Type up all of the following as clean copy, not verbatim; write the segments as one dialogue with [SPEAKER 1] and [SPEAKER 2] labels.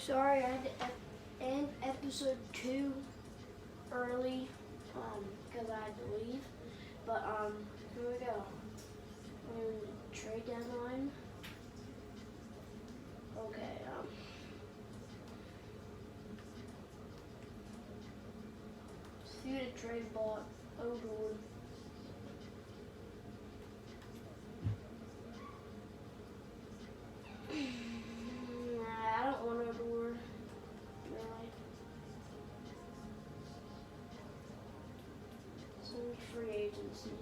[SPEAKER 1] Sorry, I had to end episode 2 early, because I had to leave. But, here we go. Trade deadline. Okay, see the trade bot. Oh, Lord. Nah, I don't want Odor. Really. So free agency.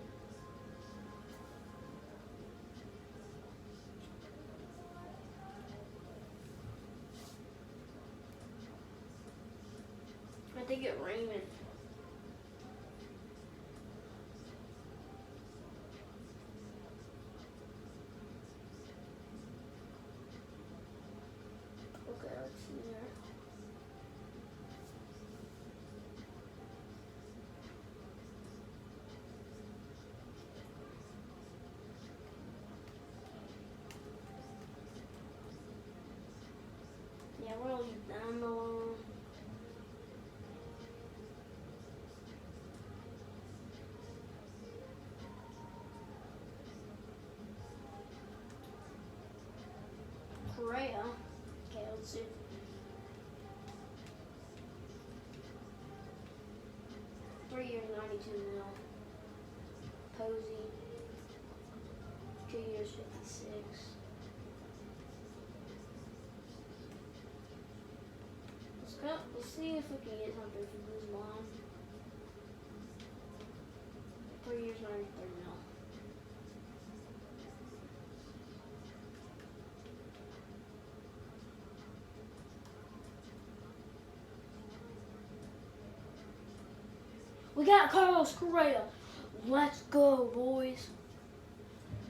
[SPEAKER 1] I think it Raymond. Okay, let's see there. Yeah, we're gonna leave them alone. Correa. Okay, let's see. Three years, 92 mil. Posey. 2 years, 56. Let's see if we can get something from this line. 3 years, 93 mil. We got Carlos Correa. Let's go, boys.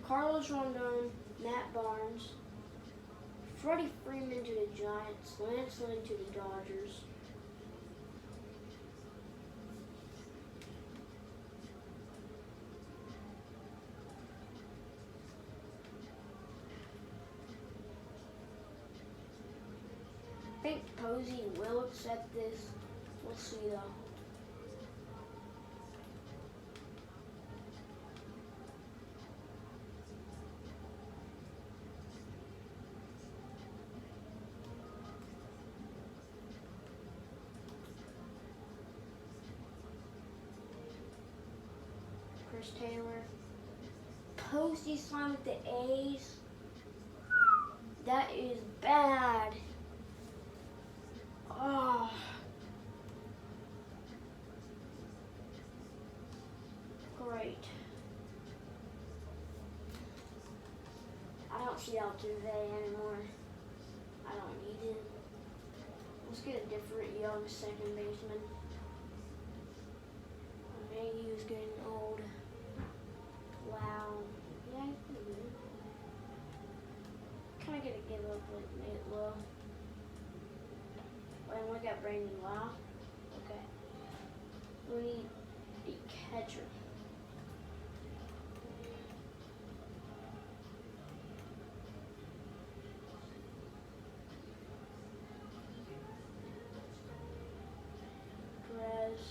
[SPEAKER 1] Carlos Rondon, Matt Barnes, Freddie Freeman to the Giants, Lance Lynn to the Dodgers. I think Posey will accept this. We'll see though. Chris Taylor. Posey signed with the A's. That is bad. Oh. Great. I don't see Altuve anymore. I don't need it. Let's get a different young second baseman. Maybe he's getting old. Wow. Yeah, he's pretty good. Kind of gonna give up with Nate Lowe. And we got Brandon Lau. Okay. We need the catcher. Perez.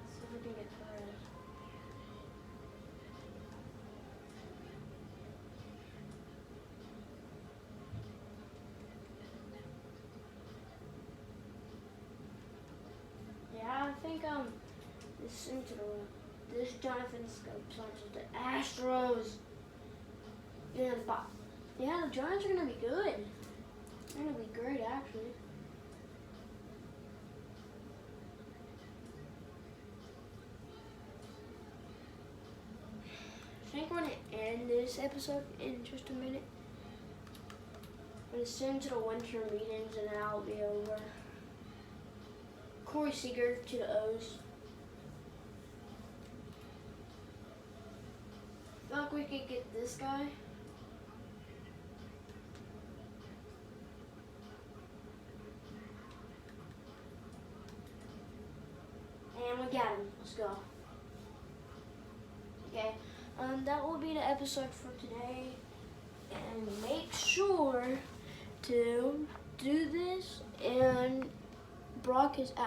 [SPEAKER 1] See if we can get Perez. Yeah, I think this Jonathan Scope signs with the Astros. Yeah, the Giants are gonna be good. They're gonna be great actually. I think we're gonna end this episode in just a minute. I'm gonna send to the winter meetings and then I'll be over. Corey Seager to the O's. I feel like we could get this guy. And we got him. Let's go. Okay. That will be the episode for today. And make sure to do this, and Brock is out.